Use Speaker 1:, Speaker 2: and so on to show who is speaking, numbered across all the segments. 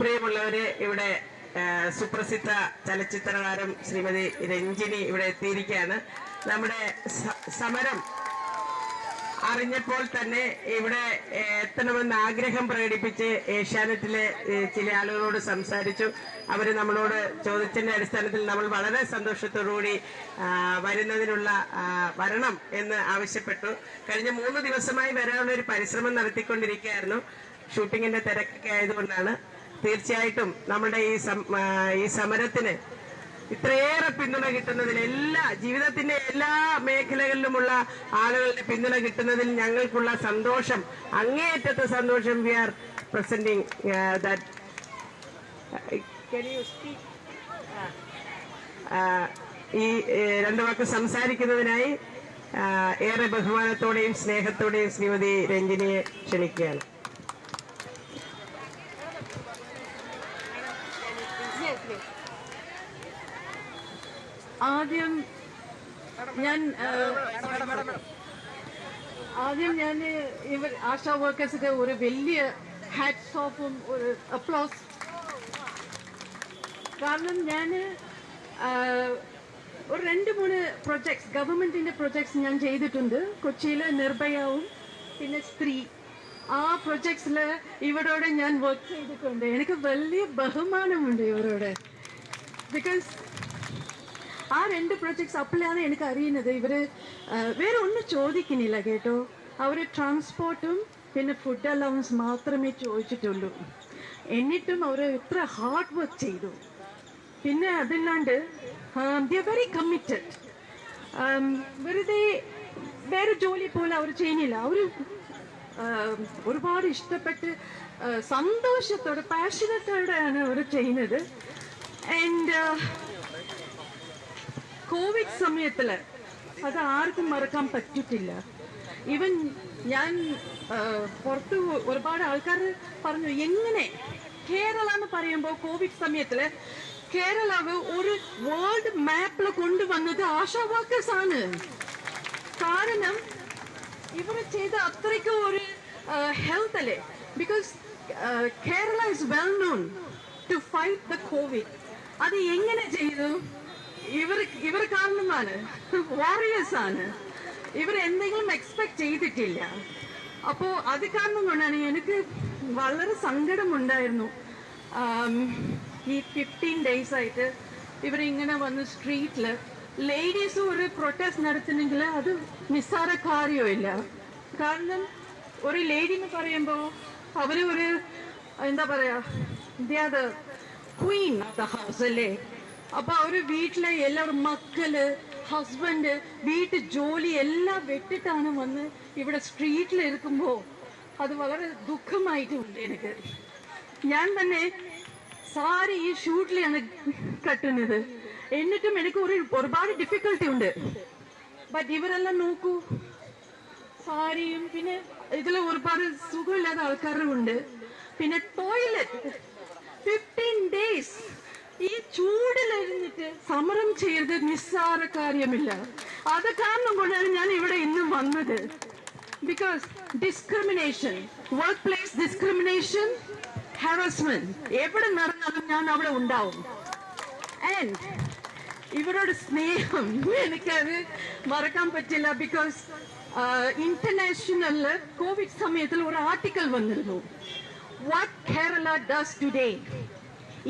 Speaker 1: പ്രിയമുള്ളവരെ, ഇവിടെ സുപ്രസിദ്ധ ചലച്ചിത്രകാരൻ ശ്രീമതി രഞ്ജിനി ഇവിടെ എത്തിയിരിക്കുകയാണ്. നമ്മുടെ സമരം അറിഞ്ഞപ്പോൾ തന്നെ ഇവിടെ എത്തണമെന്ന് ആഗ്രഹം പ്രകടിപ്പിച്ച് ഏഷ്യാനെറ്റിലെ ചില ആളുകളോട് സംസാരിച്ചു. അവർ നമ്മളോട് ചോദിച്ചതിന്റെ അടിസ്ഥാനത്തിൽ നമ്മൾ വളരെ സന്തോഷത്തോടുകൂടി വരണം എന്ന് ആവശ്യപ്പെട്ടു. കഴിഞ്ഞ 3 ദിവസമായി വരാനുള്ള ഒരു പരിശ്രമം നടത്തിക്കൊണ്ടിരിക്കുകയായിരുന്നു. ഷൂട്ടിങ്ങിന്റെ തിരക്കൊക്കെ ആയതുകൊണ്ടാണ്. തീർച്ചയായിട്ടും നമ്മുടെ ഈ സമരത്തിന് ഇത്രയേറെ പിന്തുണ കിട്ടുന്നതിൽ ജീവിതത്തിന്റെ എല്ലാ മേഖലകളിലുമുള്ള ആളുകളുടെ പിന്തുണ കിട്ടുന്നതിൽ ഞങ്ങൾക്കുള്ള സന്തോഷം, അങ്ങേയറ്റത്തെ സന്തോഷം. We are presenting that. ഈ 2 വാക്ക് സംസാരിക്കുന്നതിനായി ഏറെ ബഹുമാനത്തോടെയും സ്നേഹത്തോടെയും ശ്രീമതി രഞ്ജിനിയെ ക്ഷണിക്കുകയാണ്.
Speaker 2: ആദ്യം ഞാൻ ഇവർ ആശാ വർക്കേഴ്സിന്റെ ഒരു വലിയ ഹാറ്റ്സ് ഓഫും ഒരു അപ്ലോസ്. കാരണം ഞാൻ ഒരു 2-3 പ്രൊജക്ട്സ്, ഗവൺമെന്റിന്റെ പ്രൊജക്ട്സ് ഞാൻ ചെയ്തിട്ടുണ്ട്. കൊച്ചിയിലെ നിർഭയവും പിന്നെ സ്ത്രീ, ആ പ്രൊജക്ട്സിൽ ഇവരോട് ഞാൻ വർക്ക് ചെയ്തിട്ടുണ്ട്. എനിക്ക് വലിയ ബഹുമാനമുണ്ട് ഇവരോട്. ബിക്കോസ് ആ 2 പ്രൊജക്ട്സ് അപ്പോഴാണ് എനിക്ക് അറിയുന്നത് ഇവര് വേറെ ഒന്നും ചോദിക്കുന്നില്ല കേട്ടോ. അവര് ട്രാൻസ്പോർട്ടും പിന്നെ ഫുഡ് അലവൻസ് മാത്രമേ ചോദിച്ചിട്ടുള്ളൂ. എന്നിട്ടും അവർ ഇത്ര ഹാർഡ് വർക്ക് ചെയ്തു. പിന്നെ അതല്ലാണ്ട് ദി ആർ വെരി കമ്മിറ്റഡ്. വെറുതെ വേറെ ജോലി പോലെ അവർ ചെയ്യുന്നില്ല. അവർ ഒരുപാട് ഇഷ്ടപ്പെട്ട് സന്തോഷത്തോടെ പാഷനത്തോടെയാണ് അവർ ചെയ്യുന്നത്. ആൻഡ് കോവിഡ് സമയത്തില് അത് ആർക്കും മറക്കാൻ പറ്റിട്ടില്ല. ഈവൻ ഞാൻ പുറത്ത് ഒരുപാട് ആൾക്കാർ പറഞ്ഞു, എങ്ങനെ കേരള എന്ന് പറയുമ്പോൾ കോവിഡ് സമയത്തില് കേരളവ് ഒരു വേൾഡ് മാപ്പിൽ കൊണ്ടുവന്നത് ആശാ വർക്കേഴ്സ് ആണ്. കാരണം ഇവർ ചെയ്ത അത്രയ്ക്ക് ഒരു ഹെൽത്ത് അല്ലേ. Because Kerala is well known to fight the Covid. അത് എങ്ങനെ ചെയ്തു? ഇവർ കാരണമാണ്, വാറിയേഴ്സ് ആണ്. ഇവർ എന്തെങ്കിലും എക്സ്പെക്ട് ചെയ്തിട്ടില്ല. അപ്പോ അത് കാരണം കൊണ്ടാണ് എനിക്ക് വളരെ സങ്കടമുണ്ടായിരുന്നു. ഈ 15 days ആയിട്ട് ഇവരിങ്ങനെ വന്ന് സ്ട്രീറ്റില് ലേഡീസ് ഒരു പ്രൊട്ടസ്റ്റ് നടത്തുന്നെങ്കിൽ അത് നിസ്സാര കാര്യമില്ല. കാരണം ഒരു ലേഡി എന്ന് പറയുമ്പോൾ അവര് ഒരു എന്താ പറയാ, ക്വീൻ ഓഫ് ദ ഹൗസ് അല്ലേ. അപ്പൊ അവര് വീട്ടിലെ എല്ലാവരും മക്കള്, ഹസ്ബൻഡ്, വീട്ടു ജോലി എല്ലാം വിട്ടിട്ടാണ് വന്ന് ഇവിടെ സ്ട്രീറ്റിൽ ഇരിക്കുമ്പോ അത് വളരെ ദുഃഖമായിട്ടുണ്ട് എനിക്ക്. ഞാൻ തന്നെ സാരി ഈ ഷൂട്ടിലാണ് കട്ടുന്നത്. എന്നിട്ടും എനിക്ക് ഒരുപാട് ഡിഫിക്കൽട്ടി ഉണ്ട്. ബട്ട് ഇവരെല്ലാം നോക്കൂ, സാരിയും പിന്നെ ഇതിൽ ഒരുപാട് സുഖമില്ലാത്ത ആൾക്കാരും ഉണ്ട്. പിന്നെ ടോയ്ലറ്റ് 15 days ഈ ചൂടിലിരുന്നിട്ട് സമരം ചെയ്ത് നിസ്സാര കാര്യമില്ല. അത് കാരണം കൊണ്ടാണ് ഞാൻ ഇവിടെ ഇന്നും വന്നത്. Because discrimination, work place discrimination, harassment എവിടെ നടന്നാലും ഞാൻ അവിടെ ഉണ്ടാവും. ആൻഡ് ഇവരോട് സ്നേഹം എനിക്കത് മറക്കാൻ പറ്റില്ല. ബിക്കോസ് ഇന്റർനാഷണലില് കോവിഡ് സമയത്തിൽ ഒരു ആർട്ടിക്കിൾ വന്നിരുന്നു, what Kerala does today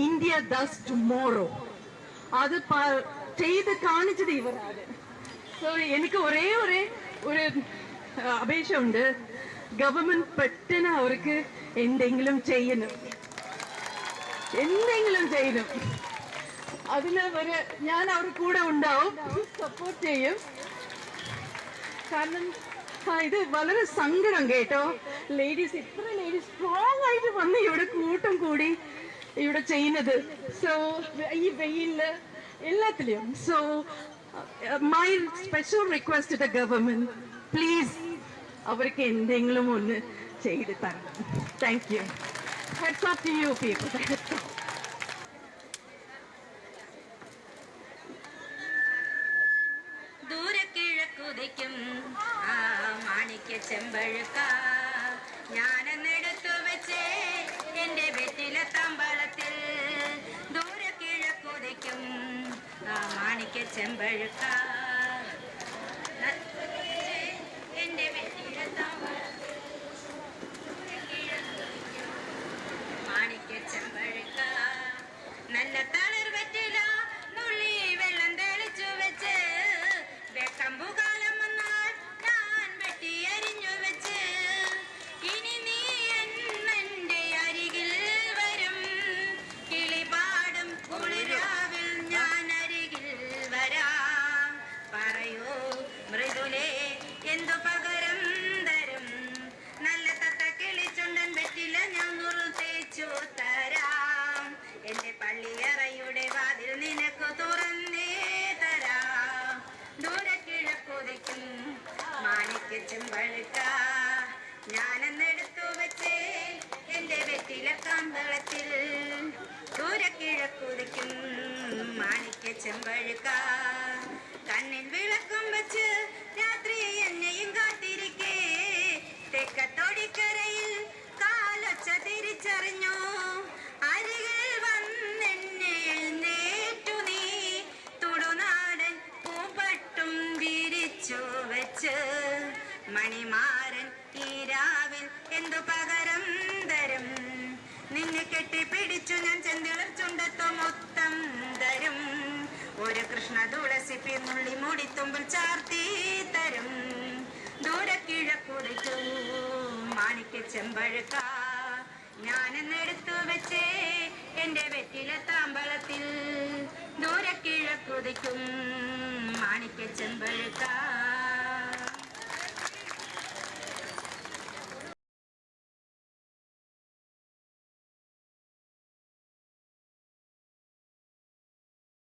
Speaker 2: India does tomorrow. അത് ചെയ്ത് കാണിച്ചത് ഇവരാണ്. സോ എനിക്ക് ഒരേ ഒരു അപേക്ഷയുണ്ട്, ഗവൺമെന്റ് പെട്ടെന്ന് അവർക്ക് എന്തെങ്കിലും ചെയ്യണം. അതിന് ഞാൻ അവർക്ക് കൂടെ ഉണ്ടാവും, സപ്പോർട്ട് ചെയ്യും. കാരണം ഇത് വളരെ സങ്കടം കേട്ടോ. ഇത്ര ലേഡീസ് സ്ട്രോങ് ആയിട്ട് വന്ന് ഇവിടെ കൂട്ടം കൂടി ഇവിടെ ചെയ്യുന്നത്. സോ ഈ വെയില് എല്ലാത്തിലും. So my special request to the government, please അവർക്ക് എന്തെങ്കിലും ഒന്ന് ചെയ്ത് തരണം. Thank you. Heads up to you people.
Speaker 3: ദൂരക്കിഴക്കുതിക്കും ആ മാണിക്യ ചെമ്പഴുക്ക ഞാനെന്നെടുത്തു വെച്ചേ എന്റെ വെറ്റില തമ്പള ചെമ്പഴുക്ക എന്റെ മാണിക്യ ചെമ്പഴുക്ക നല്ല തളിർ വെറ്റില നുള്ളി വെള്ളം തെളിച്ചു വെച്ച് വെക്കമ്പുകാലം വന്നാൽ ഞാൻ വെട്ടി അരിഞ്ഞു വെച്ച് ഇനി നീ എന്നെ അരികിൽ വരും കിളിപാടും കുളിരാവിൽ ഞാൻ അരികിൽ വരാം പറയൂ മൃദുലേ എന്തു പകരം തരും നല്ല തത്ത കിളിച്ചുണ്ടൻ വെറ്റില ഞാൻ നുറു തേച്ചു തരാം എന്റെ പള്ളിയറയുടെ വാതിൽ നിനക്ക് തുറന്നേ തരാം ദൂരെ കിഴക്കുതിക്കും മാണിക്യ ചെമ്പഴുക്ക ഞാനെന്നെടുത്തു വെച്ചേ എന്റെ വെറ്റില കാന്തളത്തിൽ ദൂരെ കിഴക്കുതിക്കും മാണിക്യ ചെമ്പഴുക്ക കണ്ണിൽ വിളക്കും വെച്ച് രാത്രി എന്നെയും കാത്തിരിക്കേ തെക്കത്തോടിക്കരയിൽ കാലൊച്ച തിരിച്ചറിഞ്ഞു അരികിൽ വന്നെന്നെ എഴുന്നേറ്റു നീ തുടുനാടൻ പൂപ്പട്ടും വിരിച്ചു വെച്ച് മണിമാരൻ ഈ രാവിൽ എന്തു പകരം തരും നിന്നെ കെട്ടിപ്പിടിച്ചു ഞാൻ ചെന്തിളർ ചുണ്ടത്തോ മൊത്തം തരും ഒരു കൃഷ്ണ തുളസി പിന്നുള്ളി മുടിത്തുമ്പിൽ ചാർത്തി തരും ദൂരെ കിഴക്കുതിക്കൂ മാണിക്യ ചെമ്പഴുക്ക ഞാനെന്നെടുത്തു വെച്ചേ എന്റെ വെറ്റില താമ്പളത്തിൽ ദൂരെ കിഴക്കുതിക്കും മാണിക്യ ചെമ്പഴുക്ക